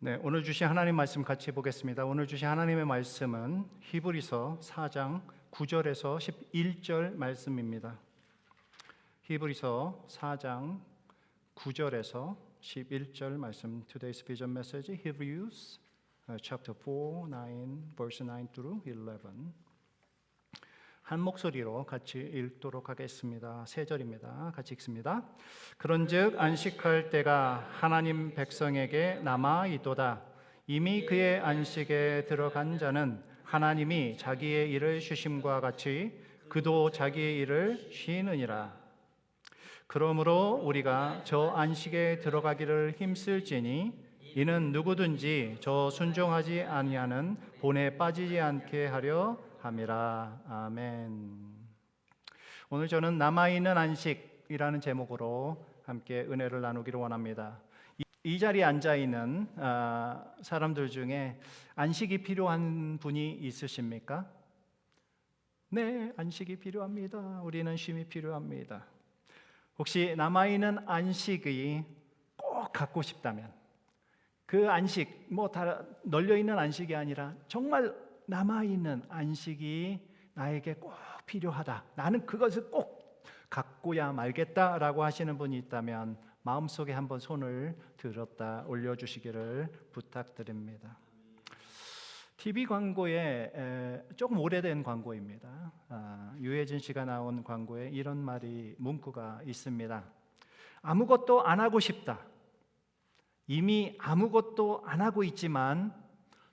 네, 오늘 주신 하나님 말씀 같이 보겠습니다. 오늘 주신 하나님의 말씀은 히브리서 4장 9절에서 11절 말씀입니다. 히브리서 4장 9절에서 11절 말씀. Today's vision message, Hebrews chapter 4, 9, verse 9 through 11. 한 목소리로 같이 읽도록 하겠습니다. 세 절입니다. 같이 읽습니다. 그런즉 안식할 때가 하나님 백성에게 남아 있도다. 이미 그의 안식에 들어간 자는 하나님이 자기의 일을 쉬심과 같이 그도 자기의 일을 쉬느니라. 그러므로 우리가 저 안식에 들어가기를 힘쓸지니 이는 누구든지 저 순종하지 아니하는 본에 빠지지 않게 하려 함이라. 아멘. 오늘 저는 남아있는 안식이라는 제목으로 함께 은혜를 나누기를 원합니다. 이 자리에 앉아있는 사람들 중에 안식이 필요한 분이 있으십니까? 네, 안식이 필요합니다. 우리는 쉼이 필요합니다. 혹시 남아있는 안식이 꼭 갖고 싶다면 그 안식, 다 널려있는 안식이 아니라 정말 남아있는 안식이 나에게 꼭 필요하다, 나는 그것을 꼭 갖고야 말겠다라고 하시는 분이 있다면 마음속에 한번 손을 들었다 올려주시기를 부탁드립니다. TV 광고에 조금 오래된 광고입니다. 유해진 씨가 나온 광고에 이런 문구가 있습니다. 아무것도 안 하고 싶다. 이미 아무것도 안 하고 있지만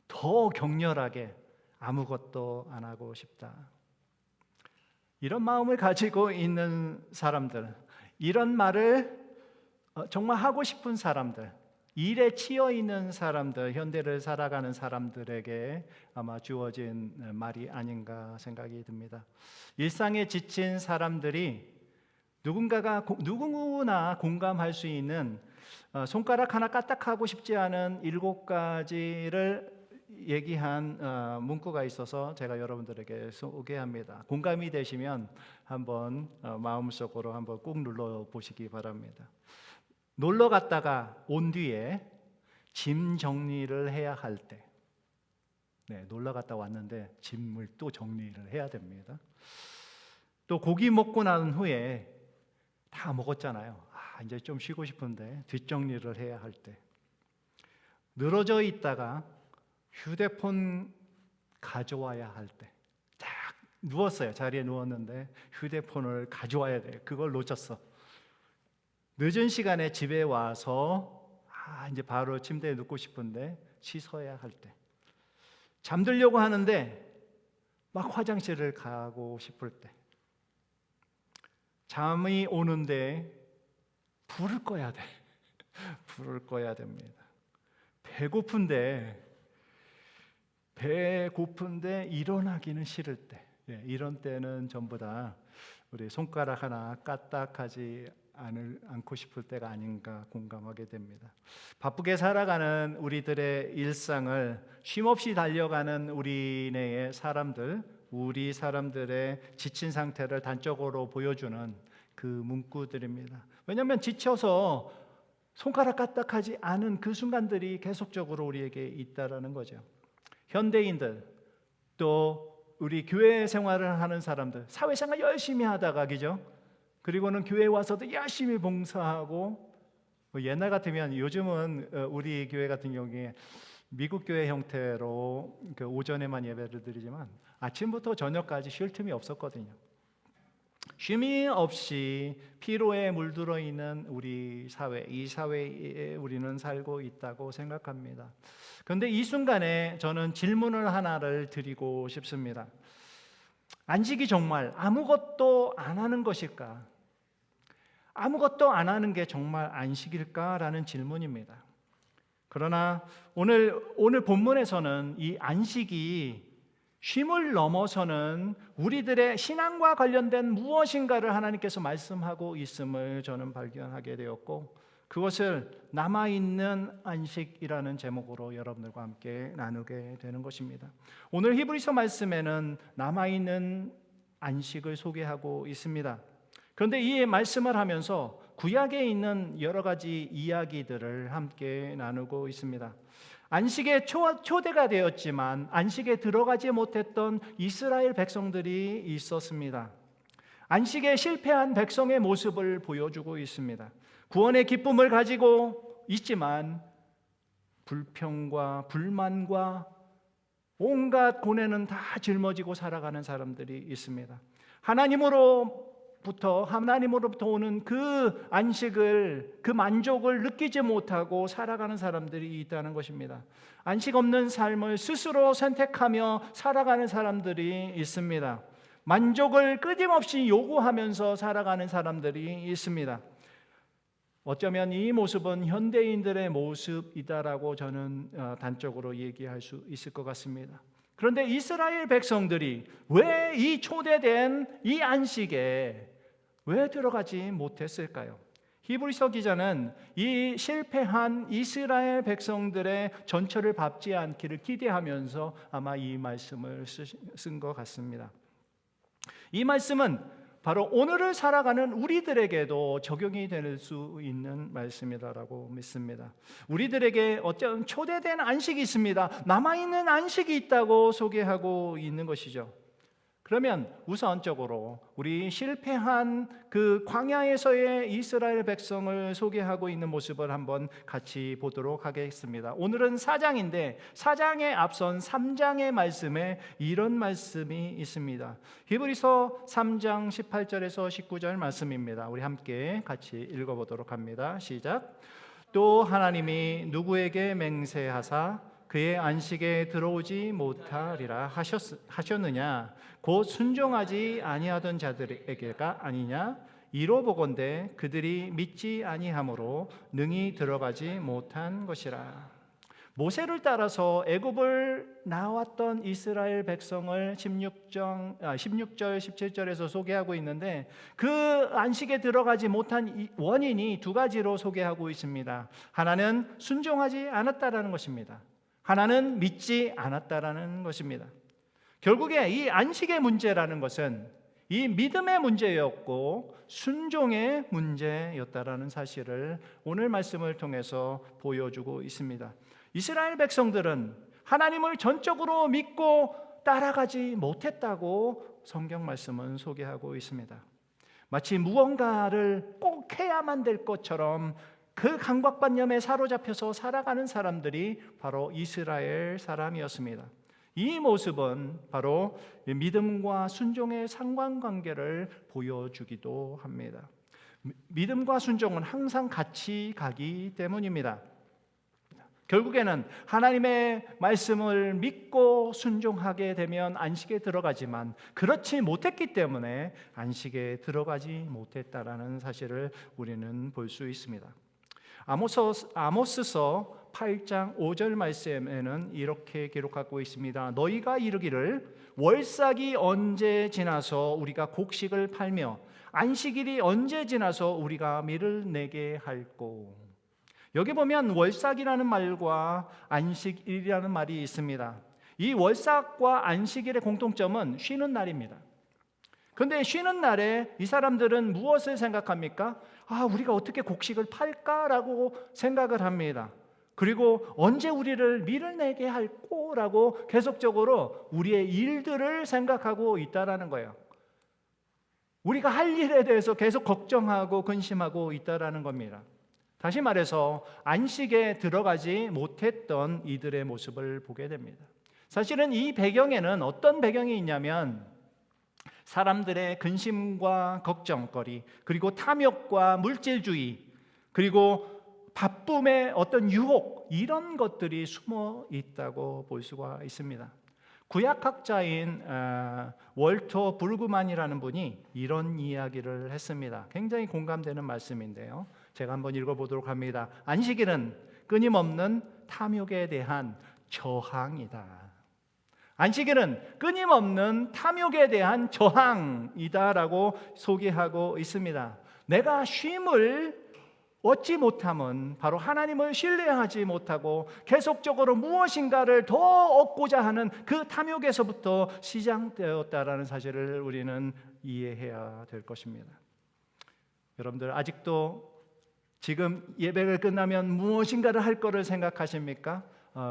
더 격렬하게 아무것도 안 하고 싶다. 이런 마음을 가지고 있는 사람들, 이런 말을 정말 하고 싶은 사람들, 일에 치여 있는 사람들, 현대를 살아가는 사람들에게 아마 주어진 말이 아닌가 생각이 듭니다. 일상에 지친 사람들이 누구나 공감할 수 있는 손가락 하나 까딱하고 싶지 않은 7가지를 얘기한 문구가 있어서 제가 여러분들에게 소개합니다. 공감이 되시면 한번 마음속으로 한번 꾹 눌러 보시기 바랍니다. 놀러 갔다가 온 뒤에 짐 정리를 해야 할 때, 놀러 갔다 왔는데 짐을 또 정리를 해야 됩니다. 또 고기 먹고 난 후에 다 먹었잖아요. 이제 좀 쉬고 싶은데 뒷정리를 해야 할 때, 늘어져 있다가 휴대폰 가져와야 할 때, 딱 누웠어요. 자리에 누웠는데 휴대폰을 가져와야 돼. 그걸 놓쳤어. 늦은 시간에 집에 와서 이제 바로 침대에 눕고 싶은데 씻어야 할 때, 잠들려고 하는데 막 화장실을 가고 싶을 때, 잠이 오는데 불을 꺼야 돼. 불을 꺼야 됩니다. 배고픈데 일어나기는 싫을 때, 이런 때는 전부 다 우리 손가락 하나 까딱하지 않고 싶을 때가 아닌가 공감하게 됩니다. 바쁘게 살아가는 우리들의 일상을 쉼없이 달려가는 우리네의 우리 사람들의 지친 상태를 단적으로 보여주는 그 문구들입니다. 왜냐하면 지쳐서 손가락 까딱하지 않은 그 순간들이 계속적으로 우리에게 있다라는 거죠. 현대인들, 또 우리 교회 생활을 하는 사람들, 사회생활 열심히 하다가, 그죠? 그리고는 교회 와서도 열심히 봉사하고, 옛날 같으면, 요즘은 우리 교회 같은 경우에 미국 교회 형태로 오전에만 예배를 드리지만 아침부터 저녁까지 쉴 틈이 없었거든요. 쉼이 없이 피로에 물들어 있는 우리 사회, 이 사회에 우리는 살고 있다고 생각합니다. 그런데 이 순간에 저는 질문을 하나를 드리고 싶습니다. 안식이 정말 아무것도 안 하는 것일까? 아무것도 안 하는 게 정말 안식일까라는 질문입니다. 그러나 오늘 본문에서는 이 안식이 쉼을 넘어서는 우리들의 신앙과 관련된 무엇인가를 하나님께서 말씀하고 있음을 저는 발견하게 되었고, 그것을 남아있는 안식이라는 제목으로 여러분들과 함께 나누게 되는 것입니다. 오늘 히브리서 말씀에는 남아있는 안식을 소개하고 있습니다. 그런데 이 말씀을 하면서 구약에 있는 여러 가지 이야기들을 함께 나누고 있습니다. 안식에 초대가 되었지만 안식에 들어가지 못했던 이스라엘 백성들이 있었습니다. 안식에 실패한 백성의 모습을 보여주고 있습니다. 구원의 기쁨을 가지고 있지만 불평과 불만과 온갖 고뇌는 다 짊어지고 살아가는 사람들이 있습니다. 하나님으로부터 오는 그 안식을, 그 만족을 느끼지 못하고 살아가는 사람들이 있다는 것입니다. 안식 없는 삶을 스스로 선택하며 살아가는 사람들이 있습니다. 만족을 끊임없이 요구하면서 살아가는 사람들이 있습니다. 어쩌면 이 모습은 현대인들의 모습이다라고 저는 단적으로 얘기할 수 있을 것 같습니다. 그런데 이스라엘 백성들이 왜 이 초대된 이 안식에 왜 들어가지 못했을까요? 히브리서 기자는 이 실패한 이스라엘 백성들의 전철을 밟지 않기를 기대하면서 아마 이 말씀을 쓴 것 같습니다. 이 말씀은 바로 오늘을 살아가는 우리들에게도 적용이 될 수 있는 말씀이라고 믿습니다. 우리들에게 어떤 초대된 안식이 있습니다. 남아있는 안식이 있다고 소개하고 있는 것이죠. 그러면 우선적으로 우리 실패한 그 광야에서의 이스라엘 백성을 소개하고 있는 모습을 한번 같이 보도록 하겠습니다. 오늘은 4장인데 4장에 앞선 3장의 말씀에 이런 말씀이 있습니다. 히브리서 3장 18절에서 19절 말씀입니다. 우리 함께 같이 읽어보도록 합니다. 시작. 또 하나님이 누구에게 맹세하사 그의 안식에 들어오지 못하리라 하셨느냐? 곧 순종하지 아니하던 자들에게가 아니냐? 이로 보건대 그들이 믿지 아니함으로 능히 들어가지 못한 것이라. 모세를 따라서 애굽을 나왔던 이스라엘 백성을 16절 17절에서 소개하고 있는데 그 안식에 들어가지 못한 원인이 두 가지로 소개하고 있습니다. 하나는 순종하지 않았다라는 것입니다. 하나는 믿지 않았다라는 것입니다. 결국에 이 안식의 문제라는 것은 이 믿음의 문제였고 순종의 문제였다라는 사실을 오늘 말씀을 통해서 보여주고 있습니다. 이스라엘 백성들은 하나님을 전적으로 믿고 따라가지 못했다고 성경 말씀은 소개하고 있습니다. 마치 무언가를 꼭 해야만 될 것처럼 그 강박관념에 사로잡혀서 살아가는 사람들이 바로 이스라엘 사람이었습니다. 이 모습은 바로 믿음과 순종의 상관관계를 보여주기도 합니다. 믿음과 순종은 항상 같이 가기 때문입니다. 결국에는 하나님의 말씀을 믿고 순종하게 되면 안식에 들어가지만 그렇지 못했기 때문에 안식에 들어가지 못했다라는 사실을 우리는 볼 수 있습니다. 아모스서 8장 5절 말씀에는 이렇게 기록하고 있습니다. 너희가 이르기를 월삭이 언제 지나서 우리가 곡식을 팔며 안식일이 언제 지나서 우리가 밀을 내게 할꼬. 여기 보면 월삭이라는 말과 안식일이라는 말이 있습니다. 이 월삭과 안식일의 공통점은 쉬는 날입니다. 그런데 쉬는 날에 이 사람들은 무엇을 생각합니까? 우리가 어떻게 곡식을 팔까라고 생각을 합니다. 그리고 언제 우리를 밀을 내게 할꼬라고 계속적으로 우리의 일들을 생각하고 있다라는 거예요. 우리가 할 일에 대해서 계속 걱정하고 근심하고 있다라는 겁니다. 다시 말해서 안식에 들어가지 못했던 이들의 모습을 보게 됩니다. 사실은 이 배경에는 어떤 배경이 있냐면 사람들의 근심과 걱정거리, 그리고 탐욕과 물질주의, 그리고 바쁨의 어떤 유혹, 이런 것들이 숨어 있다고 볼 수가 있습니다. 구약학자인 월터 브루그만이라는 분이 이런 이야기를 했습니다. 굉장히 공감되는 말씀인데요. 제가 한번 읽어보도록 합니다. 안식일은 끊임없는 탐욕에 대한 저항이다. 안식일은 끊임없는 탐욕에 대한 저항이다라고 소개하고 있습니다. 내가 쉼을 얻지 못함은 바로 하나님을 신뢰하지 못하고 계속적으로 무엇인가를 더 얻고자 하는 그 탐욕에서부터 시작되었다라는 사실을 우리는 이해해야 될 것입니다. 여러분들 아직도 지금 예배가 끝나면 무엇인가를 할 거를 생각하십니까?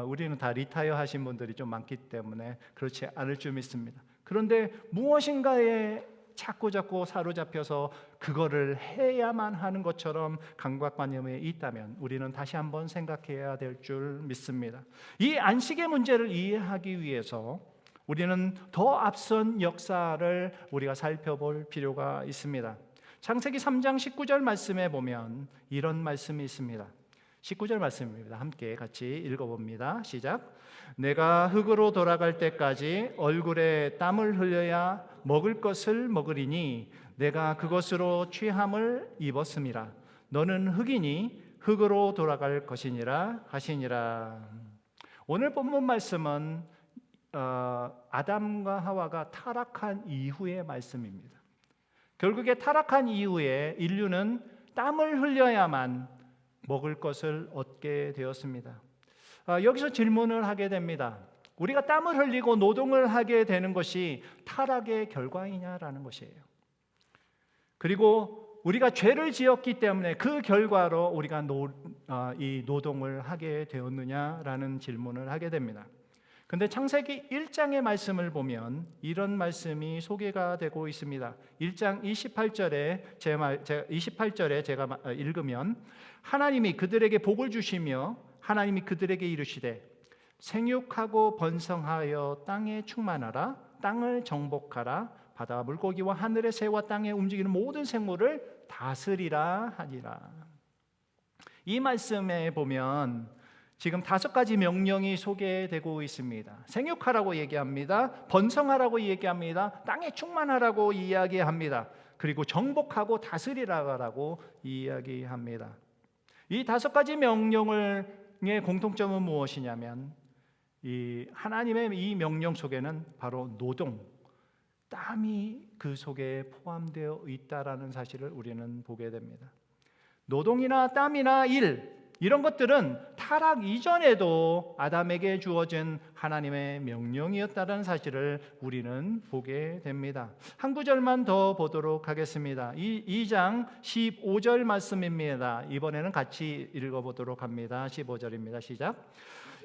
우리는 다 리타이어 하신 분들이 좀 많기 때문에 그렇지 않을 줄 믿습니다. 그런데 무엇인가에 자꾸 사로잡혀서 그거를 해야만 하는 것처럼 강박관념에 있다면 우리는 다시 한번 생각해야 될 줄 믿습니다. 이 안식의 문제를 이해하기 위해서 우리는 더 앞선 역사를 우리가 살펴볼 필요가 있습니다. 창세기 3장 19절 말씀에 보면 이런 말씀이 있습니다. 19절 말씀입니다. 함께 같이 읽어봅니다. 시작. 내가 흙으로 돌아갈 때까지 얼굴에 땀을 흘려야 먹을 것을 먹으리니 내가 그것으로 취함을 입었음이라. 너는 흙이니 흙으로 돌아갈 것이니라 하시니라. 오늘 본문 말씀은 아담과 하와가 타락한 이후의 말씀입니다. 결국에 타락한 이후에 인류는 땀을 흘려야만 먹을 것을 얻게 되었습니다. 여기서 질문을 하게 됩니다. 우리가 땀을 흘리고 노동을 하게 되는 것이 타락의 결과이냐라는 것이에요. 그리고 우리가 죄를 지었기 때문에 그 결과로 우리가 이 노동을 하게 되었느냐라는 질문을 하게 됩니다. 근데 창세기 1장의 말씀을 보면 이런 말씀이 소개가 되고 있습니다. 1장 28절에 제가 읽으면 하나님이 그들에게 복을 주시며 하나님이 그들에게 이르시되 생육하고 번성하여 땅에 충만하라 땅을 정복하라 바다 물고기와 하늘의 새와 땅에 움직이는 모든 생물을 다스리라 하니라. 이 말씀에 보면 지금 5가지 명령이 소개되고 있습니다. 생육하라고 얘기합니다. 번성하라고 얘기합니다. 땅에 충만하라고 이야기합니다. 그리고 정복하고 다스리라고 이야기합니다. 이 5가지 명령의 공통점은 무엇이냐면 이 하나님의 이 명령 속에는 바로 노동, 땀이 그 속에 포함되어 있다라는 사실을 우리는 보게 됩니다. 노동이나 땀이나 일 이런 것들은 타락 이전에도 아담에게 주어진 하나님의 명령이었다는 사실을 우리는 보게 됩니다. 한 구절만 더 보도록 하겠습니다. 2장 15절 말씀입니다. 이번에는 같이 읽어보도록 합니다. 15절입니다. 시작.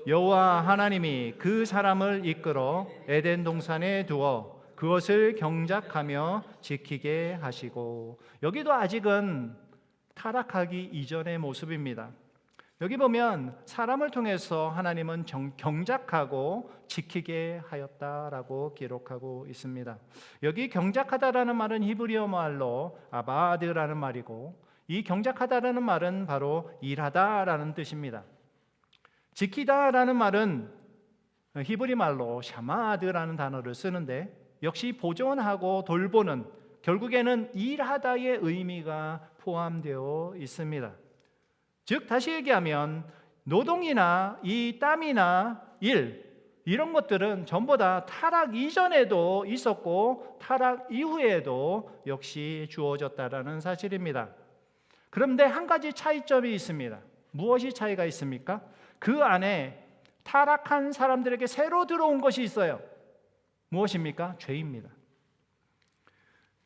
여호와 하나님이 그 사람을 이끌어 에덴 동산에 두어 그것을 경작하며 지키게 하시고, 여기도 아직은 타락하기 이전의 모습입니다. 여기 보면 사람을 통해서 하나님은 경작하고 지키게 하였다라고 기록하고 있습니다. 여기 경작하다라는 말은 히브리어 말로 아바드라는 말이고, 이 경작하다라는 말은 바로 일하다라는 뜻입니다. 지키다라는 말은 히브리 말로 샤마드라는 단어를 쓰는데 역시 보존하고 돌보는, 결국에는 일하다의 의미가 포함되어 있습니다. 즉 다시 얘기하면 노동이나 이 땀이나 일 이런 것들은 전부 다 타락 이전에도 있었고 타락 이후에도 역시 주어졌다라는 사실입니다. 그런데 한 가지 차이점이 있습니다. 무엇이 차이가 있습니까? 그 안에 타락한 사람들에게 새로 들어온 것이 있어요. 무엇입니까? 죄입니다.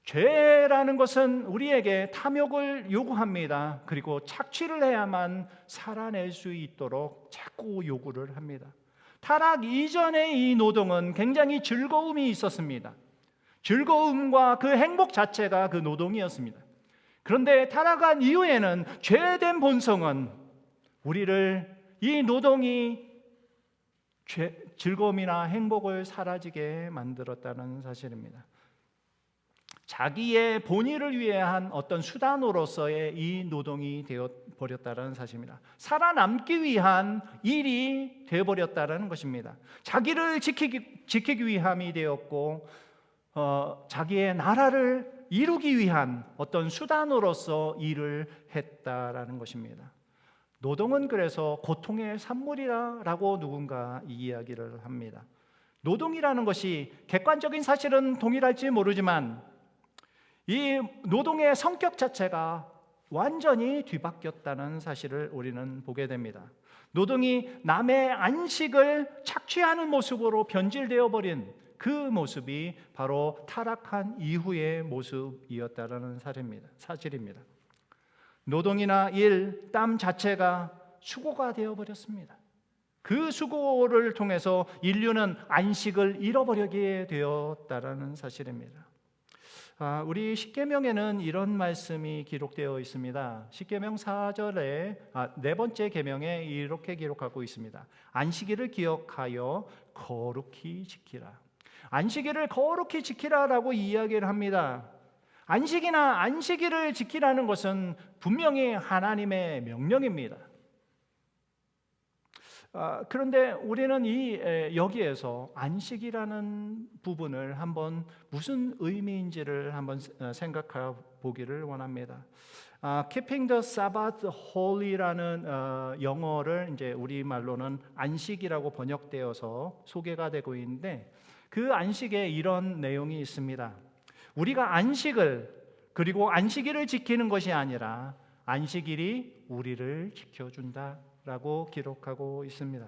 죄라는 것은 우리에게 탐욕을 요구합니다. 그리고 착취를 해야만 살아낼 수 있도록 자꾸 요구를 합니다. 타락 이전의 이 노동은 굉장히 즐거움이 있었습니다. 즐거움과 그 행복 자체가 그 노동이었습니다. 그런데 타락한 이후에는 죄된 본성은 우리를 이 노동이 즐거움이나 행복을 사라지게 만들었다는 사실입니다. 자기의 본의를 위한 어떤 수단으로서의 이 노동이 되어버렸다는 사실입니다. 살아남기 위한 일이 되어버렸다는 것입니다. 자기를 지키기 위함이 되었고 자기의 나라를 이루기 위한 어떤 수단으로서 일을 했다라는 것입니다. 노동은 그래서 고통의 산물이라고 누군가 이야기를 합니다. 노동이라는 것이 객관적인 사실은 동일할지 모르지만 이 노동의 성격 자체가 완전히 뒤바뀌었다는 사실을 우리는 보게 됩니다. 노동이 남의 안식을 착취하는 모습으로 변질되어 버린 그 모습이 바로 타락한 이후의 모습이었다는 사실입니다. 노동이나 일, 땀 자체가 수고가 되어버렸습니다. 그 수고를 통해서 인류는 안식을 잃어버리게 되었다라는 사실입니다. 우리 십계명에는 이런 말씀이 기록되어 있습니다. 십계명 4절에 네 번째 계명에 이렇게 기록하고 있습니다. 안식일을 기억하여 거룩히 지키라. 안식일을 거룩히 지키라라고 이야기를 합니다. 안식이나 안식일을 지키라는 것은 분명히 하나님의 명령입니다. 그런데 우리는 여기에서 안식이라는 부분을 한번 무슨 의미인지를 한번 생각해 보기를 원합니다. Keeping the Sabbath Holy라는 영어를 이제 우리말로는 안식이라고 번역되어서 소개가 되고 있는데, 그 안식에 이런 내용이 있습니다. 우리가 안식을, 그리고 안식일을 지키는 것이 아니라 안식일이 우리를 지켜준다라고 기록하고 있습니다.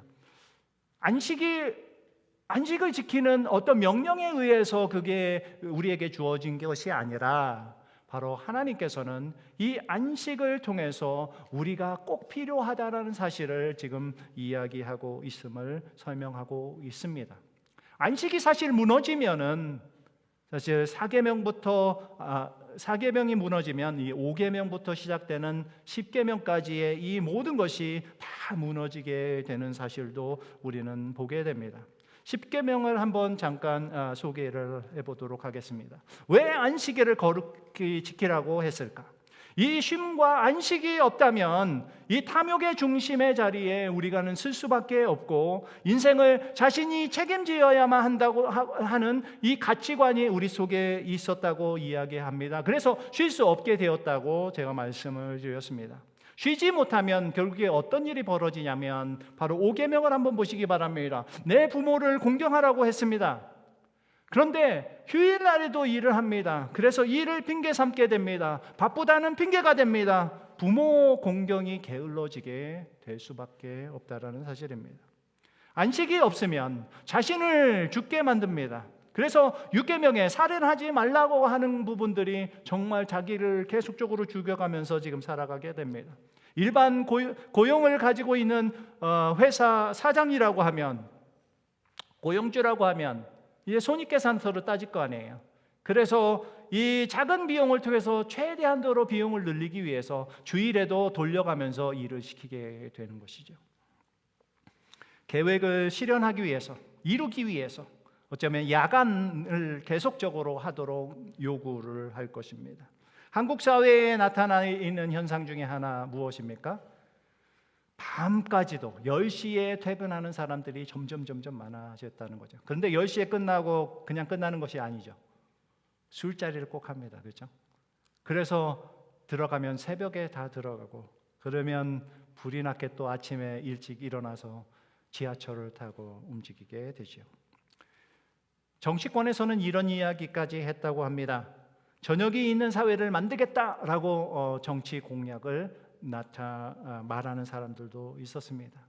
안식을 지키는 어떤 명령에 의해서 그게 우리에게 주어진 것이 아니라 바로 하나님께서는 이 안식을 통해서 우리가 꼭 필요하다라는 사실을 지금 이야기하고 있음을 설명하고 있습니다. 안식이 사실 무너지면은, 사실 사계명이 무너지면 이 5계명부터 시작되는 10계명까지의 이 모든 것이 다 무너지게 되는 사실도 우리는 보게 됩니다. 10계명을 한번 잠깐 소개를 해보도록 하겠습니다. 왜 안식일을 거룩히 지키라고 했을까? 이 쉼과 안식이 없다면 이 탐욕의 중심의 자리에 우리가는 쓸 수밖에 없고, 인생을 자신이 책임지어야만 한다고 하는 이 가치관이 우리 속에 있었다고 이야기합니다. 그래서 쉴 수 없게 되었다고 제가 말씀을 드렸습니다. 쉬지 못하면 결국에 어떤 일이 벌어지냐면 바로 5계명을 한번 보시기 바랍니다. 내 부모를 공경하라고 했습니다. 그런데 휴일날에도 일을 합니다. 그래서 일을 핑계 삼게 됩니다. 바쁘다는 핑계가 됩니다. 부모 공경이 게을러지게 될 수밖에 없다라는 사실입니다. 안식이 없으면 자신을 죽게 만듭니다. 그래서 6계명에 살인하지 말라고 하는 부분들이 정말 자기를 계속적으로 죽여가면서 지금 살아가게 됩니다. 일반 고용을 가지고 있는 회사 사장이라고 하면, 고용주라고 하면 이제 손익계산서로 따질 거 아니에요. 그래서 이 작은 비용을 통해서 최대한도로 비용을 늘리기 위해서 주일에도 돌려가면서 일을 시키게 되는 것이죠. 계획을 실현하기 위해서, 이루기 위해서 어쩌면 야간을 계속적으로 하도록 요구를 할 것입니다. 한국 사회에 나타나 있는 현상 중에 하나 무엇입니까? 밤까지도 10시에 퇴근하는 사람들이 점점 많아졌다는 거죠. 그런데 10시에 끝나고 그냥 끝나는 것이 아니죠. 술자리를 꼭 합니다. 그렇죠? 그래서 들어가면 새벽에 다 들어가고, 그러면 불이 났게 또 아침에 일찍 일어나서 지하철을 타고 움직이게 되죠. 정치권에서는 이런 이야기까지 했다고 합니다. 저녁이 있는 사회를 만들겠다라고 정치 공약을 말하는 사람들도 있었습니다.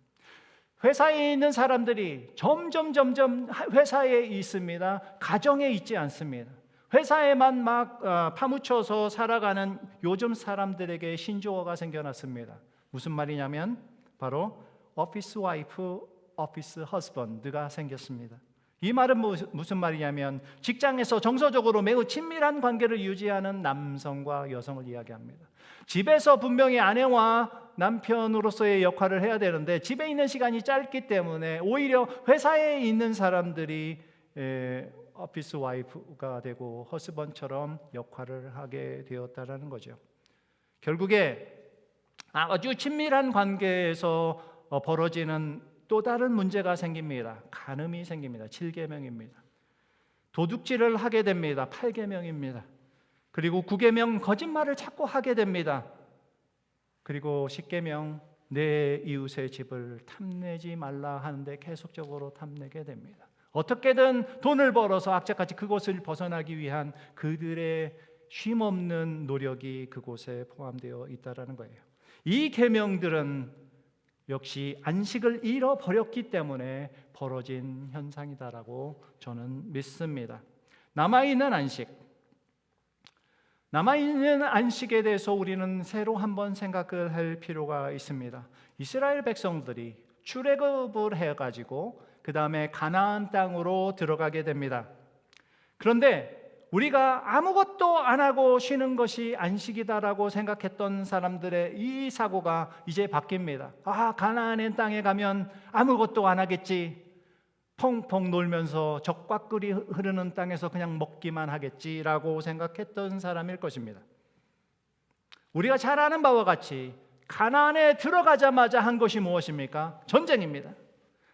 회사에 있는 사람들이 점점 회사에 있습니다. 가정에 있지 않습니다. 회사에만 막 파묻혀서 살아가는 요즘 사람들에게 신조어가 생겨났습니다. 무슨 말이냐면 바로 오피스 와이프, 오피스 허스번드가 생겼습니다. 이 말은 무슨 말이냐면 직장에서 정서적으로 매우 친밀한 관계를 유지하는 남성과 여성을 이야기합니다. 집에서 분명히 아내와 남편으로서의 역할을 해야 되는데 집에 있는 시간이 짧기 때문에 오히려 회사에 있는 사람들이 오피스 와이프가 되고 허스번처럼 역할을 하게 되었다라는 거죠. 결국에 아주 친밀한 관계에서 벌어지는 또 다른 문제가 생깁니다. 간음이 생깁니다. 7계명입니다. 도둑질을 하게 됩니다. 8계명입니다. 그리고 9계명 거짓말을 자꾸 하게 됩니다. 그리고 10계명 내 이웃의 집을 탐내지 말라 하는데 계속적으로 탐내게 됩니다. 어떻게든 돈을 벌어서 악착같이 그곳을 벗어나기 위한 그들의 쉼없는 노력이 그곳에 포함되어 있다는 거예요. 이 계명들은 역시 안식을 잃어버렸기 때문에 벌어진 현상이다라고 저는 믿습니다. 남아있는 안식, 남아있는 안식에 대해서 우리는 새로 한번 생각을 할 필요가 있습니다. 이스라엘 백성들이 출애굽을 해가지고 그 다음에 가나안 땅으로 들어가게 됩니다. 그런데 우리가 아무것도 안 하고 쉬는 것이 안식이다라고 생각했던 사람들의 이 사고가 이제 바뀝니다. 가나안의 땅에 가면 아무것도 안 하겠지, 펑펑 놀면서 적과 꿀이 흐르는 땅에서 그냥 먹기만 하겠지라고 생각했던 사람일 것입니다. 우리가 잘 아는 바와 같이 가나안에 들어가자마자 한 것이 무엇입니까? 전쟁입니다.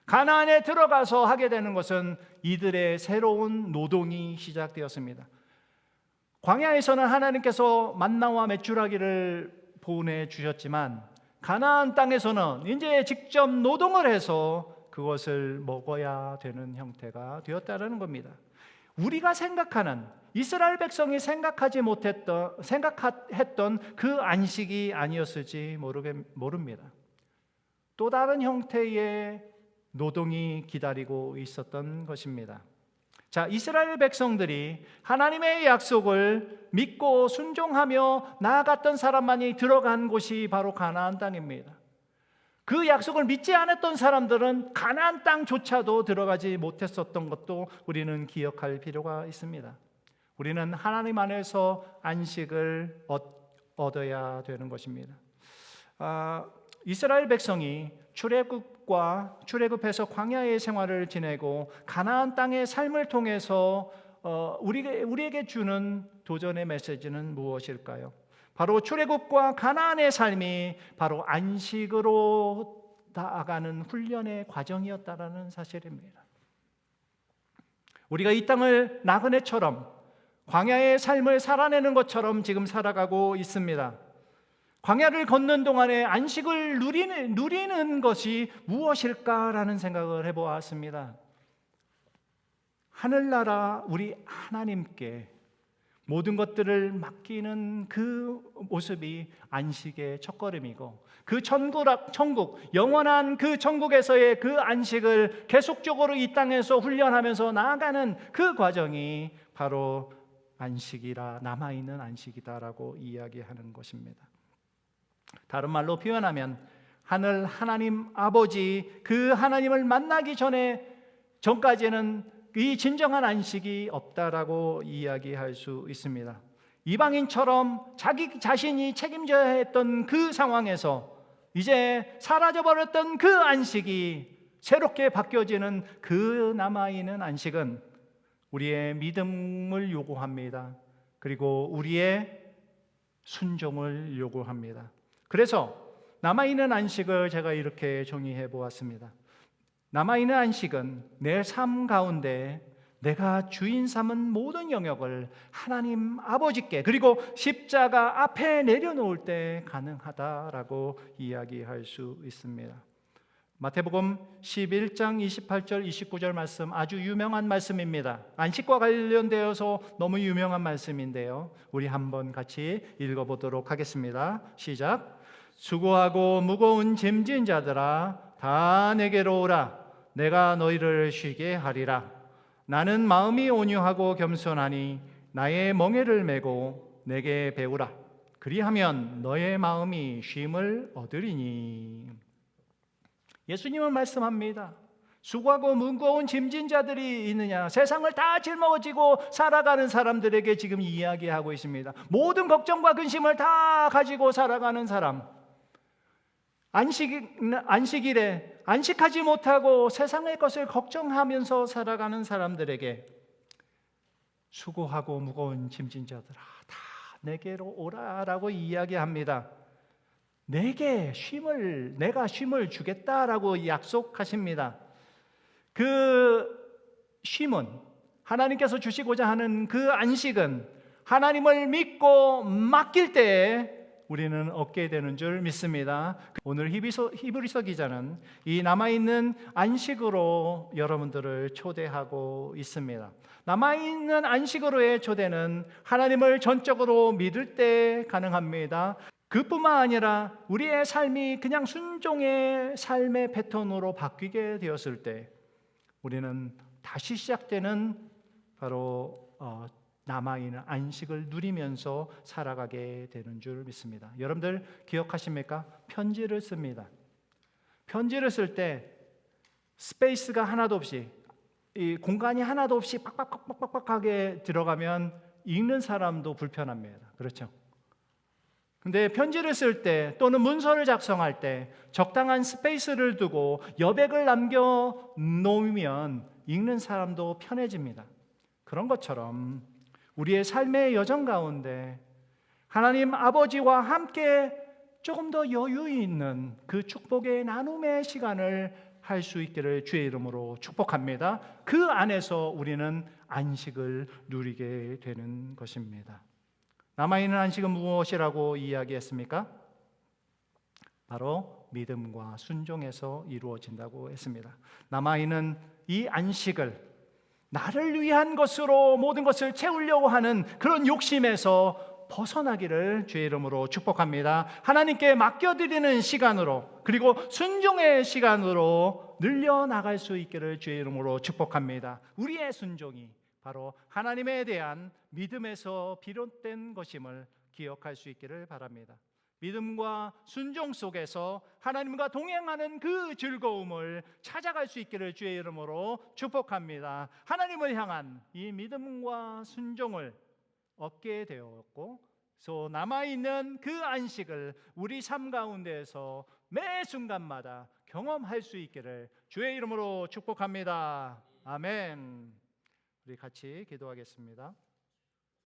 가나안에 들어가서 하게 되는 것은 이들의 새로운 노동이 시작되었습니다. 광야에서는 하나님께서 만나와 메추라기를 보내주셨지만 가나안 땅에서는 이제 직접 노동을 해서 그것을 먹어야 되는 형태가 되었다는 겁니다. 우리가 생각하는, 이스라엘 백성이 생각했던 그 안식이 아니었을지 모릅니다. 또 다른 형태의 노동이 기다리고 있었던 것입니다. 자, 이스라엘 백성들이 하나님의 약속을 믿고 순종하며 나아갔던 사람만이 들어간 곳이 바로 가나안 땅입니다. 그 약속을 믿지 않았던 사람들은 가나안 땅조차도 들어가지 못했었던 것도 우리는 기억할 필요가 있습니다. 우리는 하나님 안에서 안식을 얻어야 되는 것입니다. 이스라엘 백성이 출애굽해서 광야의 생활을 지내고 가나안 땅의 삶을 통해서 우리에게 주는 도전의 메시지는 무엇일까요? 바로 출애굽과 가나안의 삶이 바로 안식으로 나아가는 훈련의 과정이었다라는 사실입니다. 우리가 이 땅을 나그네처럼 광야의 삶을 살아내는 것처럼 지금 살아가고 있습니다. 광야를 걷는 동안에 안식을 누리는 것이 무엇일까라는 생각을 해보았습니다. 하늘나라 우리 하나님께 모든 것들을 맡기는 그 모습이 안식의 첫걸음이고, 그 천국, 영원한 그 천국에서의 그 안식을 계속적으로 이 땅에서 훈련하면서 나아가는 그 과정이 바로 안식이라, 남아있는 안식이다라고 이야기하는 것입니다. 다른 말로 표현하면 하늘 하나님 아버지, 그 하나님을 만나기 전까지는 이 진정한 안식이 없다라고 이야기할 수 있습니다. 이방인처럼 자기 자신이 책임져야 했던 그 상황에서 이제 사라져버렸던 그 안식이 새롭게 바뀌어지는 그 남아있는 안식은 우리의 믿음을 요구합니다. 그리고 우리의 순종을 요구합니다. 그래서 남아있는 안식을 제가 이렇게 정의해 보았습니다. 남아있는 안식은 내 삶 가운데 내가 주인 삼은 모든 영역을 하나님 아버지께, 그리고 십자가 앞에 내려놓을 때 가능하다라고 이야기할 수 있습니다. 마태복음 11장 28절 29절 말씀, 아주 유명한 말씀입니다. 안식과 관련되어서 너무 유명한 말씀인데요, 우리 한번 같이 읽어보도록 하겠습니다. 시작. 수고하고 무거운 짐진 자들아, 다 내게로 오라. 내가 너희를 쉬게 하리라. 나는 마음이 온유하고 겸손하니 나의 멍에를 메고 내게 배우라. 그리하면 너의 마음이 쉼을 얻으리니. 예수님은 말씀합니다. 수고하고 무거운 짐진 자들이 있느냐? 세상을 다 짊어지고 살아가는 사람들에게 지금 이야기하고 있습니다. 모든 걱정과 근심을 다 가지고 살아가는 사람, 안식일에 안식하지 못하고 세상의 것을 걱정하면서 살아가는 사람들에게 수고하고 무거운 짐진 자들아, 다 내게로 오라라고 이야기합니다. 내가 쉼을 주겠다라고 약속하십니다. 그 쉼은, 하나님께서 주시고자 하는 그 안식은 하나님을 믿고 맡길 때에 우리는 얻게 되는 줄 믿습니다. 오늘 히브리서 기자는 이 남아있는 안식으로 여러분들을 초대하고 있습니다. 남아있는 안식으로의 초대는 하나님을 전적으로 믿을 때 가능합니다. 그뿐만 아니라 우리의 삶이 그냥 순종의 삶의 패턴으로 바뀌게 되었을 때 우리는 다시 시작되는 바로 남아있는 안식을 누리면서 살아가게 되는 줄 믿습니다. 여러분들 기억하십니까? 편지를 씁니다. 편지를 쓸 때 스페이스가 하나도 없이, 이 공간이 하나도 없이 빡빡빡빡빡하게 들어가면 읽는 사람도 불편합니다. 그렇죠? 근데 편지를 쓸 때 또는 문서를 작성할 때 적당한 스페이스를 두고 여백을 남겨 놓으면 읽는 사람도 편해집니다. 그런 것처럼 우리의 삶의 여정 가운데 하나님 아버지와 함께 조금 더 여유 있는 그 축복의 나눔의 시간을 할 수 있기를 주의 이름으로 축복합니다. 그 안에서 우리는 안식을 누리게 되는 것입니다. 남아있는 안식은 무엇이라고 이야기했습니까? 바로 믿음과 순종에서 이루어진다고 했습니다. 남아있는 이 안식을 나를 위한 것으로 모든 것을 채우려고 하는 그런 욕심에서 벗어나기를 주의 이름으로 축복합니다. 하나님께 맡겨드리는 시간으로, 그리고 순종의 시간으로 늘려나갈 수 있기를 주의 이름으로 축복합니다. 우리의 순종이 바로 하나님에 대한 믿음에서 비롯된 것임을 기억할 수 있기를 바랍니다. 믿음과 순종 속에서 하나님과 동행하는 그 즐거움을 찾아갈 수 있기를 주의 이름으로 축복합니다. 하나님을 향한 이 믿음과 순종을 얻게 되었고, 또 남아있는 그 안식을 우리 삶 가운데에서 매 순간마다 경험할 수 있기를 주의 이름으로 축복합니다. 아멘. 우리 같이 기도하겠습니다.